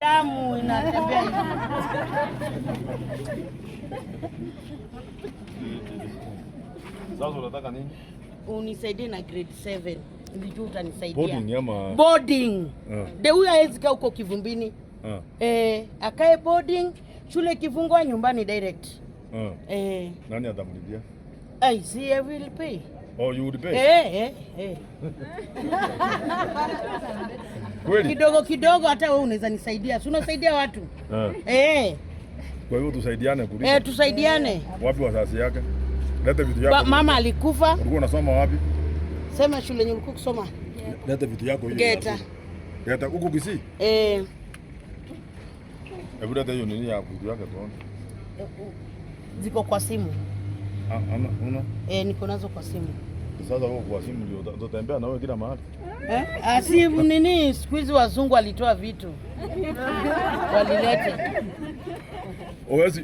Damu inatembea hivi. Sasa unataka nini? Unisaidie na grade 7. Nilijua utanisaidia. Boarding ama boarding. De huyu hawezi kaa huko Kivumbini. Akae boarding, shule kifungwa nyumbani direct. Nani atamlipia? I see, I will pay. Oh, you would pay? Kweli? Kidogo kidogo hata wewe unaweza nisaidia. Si unasaidia watu? Kwa hiyo tusaidiane kulipa. Tusaidiane. Wapi wazazi yake? Leta vitu yako. Mama alikufa. Ulikuwa unasoma wapi? Sema shule yenye ulikuwa kusoma. Leta vitu yako hiyo. Geta huko Kisii? Hebu leta hiyo nini ya vitu yake tuone. Ziko kwa simu. Una? Niko nazo kwa simu. Sasa wewe kwa simu ndio utatembea na wewe kila mahali. Si nini, siku hizi wazungu walitoa vitu. Walilete.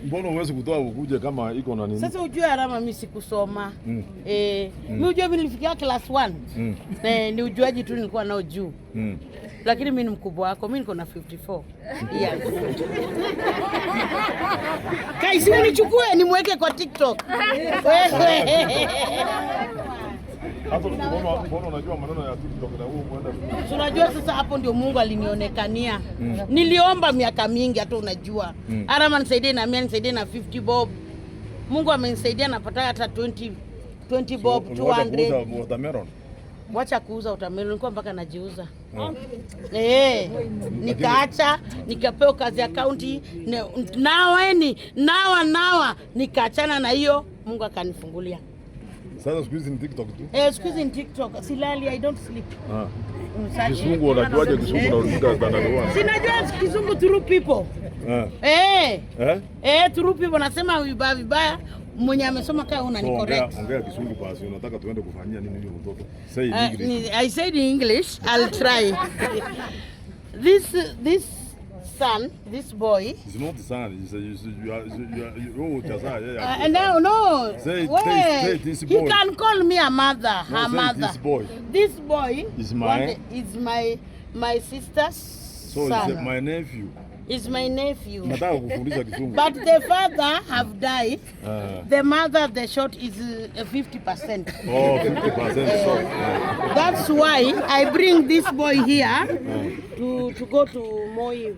Mbona uwezi kutoa ukuje kama iko na nini? Sasa ujue alama mimi sikusoma. Mimi ujue mimi nilifikia class 1. Ni ujuaji tu nilikuwa nao juu. Lakini mimi ni mkubwa wako, mimi niko na 54. Kaisi nichukue nimweke kwa TikTok. Hapo mbona unajua maneno ya TikTok na wewe kwenda. Unajua sasa hapo ndio Mungu alinionekania. Niliomba miaka mingi hata unajua. Arama nisaidie na mimi nisaidie na 50 bob. Mungu amenisaidia napata hata 20 bob 200. Watermelon. Wacha kuuza watermelon, nilikuwa mpaka najiuza. Nikaacha, nikapewa kazi ya county, nawa nikaachana na hiyo, Mungu akanifungulia. Sasa siku hizi ni TikTok tu? Siku hizi ni TikTok. Silali, I don't sleep. Kizungu unajuaje Kizungu na unaruka standard 1? Sinajua Kizungu through people. Through people nasema vibaya. Mwenye amesoma kaa una ni correct. Ongea Kizungu basi, unataka tuende kufanyia nini hiyo mtoto? Say in English. I said in English, I'll try. This son, this boy. It's not the son. You No. Say this boy. He can call me a mother, her mother. This boy. This boy is my sister's son. So it's my nephew. Is my nephew. Nataka kufundisha Kizungu. But the father have died. The mother, the short is 50%. Oh, 50% short. That's why I bring this boy here to go to Moi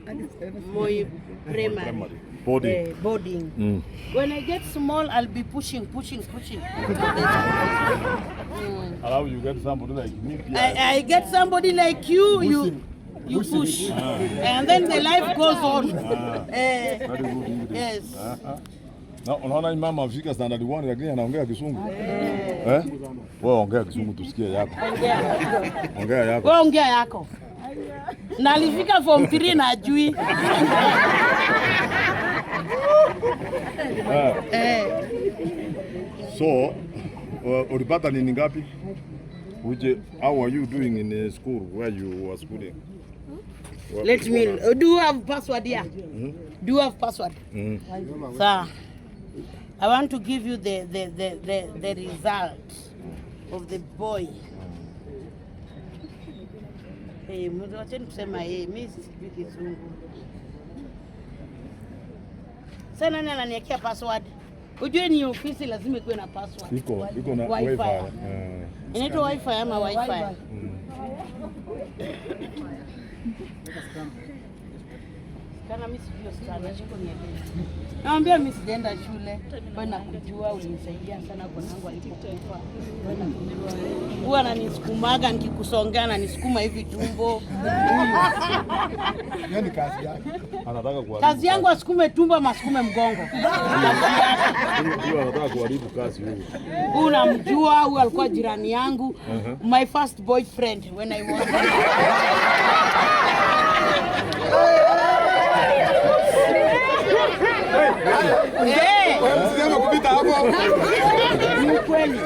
primary. Boarding. When I get small, I'll be pushing. Allow you get somebody like me. I get somebody like you push, and then the life goes on. Very good. Yes. Na unaona mama afika standard 1 lakini anaongea Kizungu. Wewe ongea Kizungu tusikie yako. Ongea yako. Wewe ongea yako. Na alifika form 3 na ajui. So, ulipata nini ngapi? How are you doing in school where you were schooling? Let me. Do you have password here? Do you have password? Sir, I want to give you the result of the boy. Mwacheni kusema mimi sijui Kizungu. Sasa nani ananiwekea password? Ujue ni ofisi lazima ikuwe na password. Iko na wifi. Inaitwa wifi ama wifi? Kana mimi sijui sana shiko nielewe. Naambia mimi sijaenda shule. Wewe nakujua ulinisaidia sana kwa nangu alipokufa. Wewe nakujua. Huwa ananisukumaga nikikusongea na nisukuma hivi tumbo. Yaani kazi yake. Anataka kuharibu. Kazi yangu asukume tumbo ama asukume mgongo. Huyo anataka kuharibu kazi huyo. Unamjua, huyo alikuwa jirani yangu. My first boyfriend when I was Sema kupita hapo. Ni kweli.